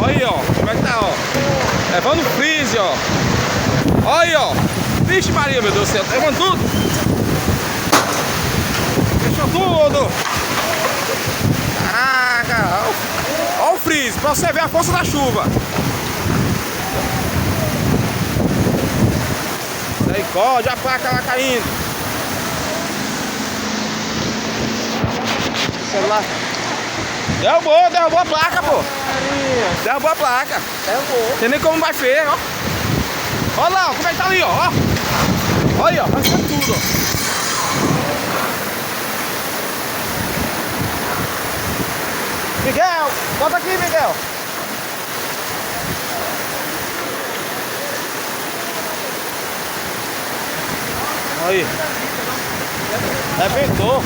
Olha aí, ó. Como é que tá, ó? Levando freeze, ó. Olha aí, ó. Vixe Maria, meu Deus do céu. Levando tudo. Fechou tudo. Caraca. Olha o freeze, pra você ver a força da chuva. Misericórdia, a placa lá caindo. Celular. Derrubou a placa, pô. Derrubou a placa. Derrubou. Tem nem como vai ver, ó. Olha lá, ó, como é que tá ali, ó. Olha aí, ó. Vai ser tudo, ó. Miguel, bota aqui, Miguel. Aí. Arrebentou.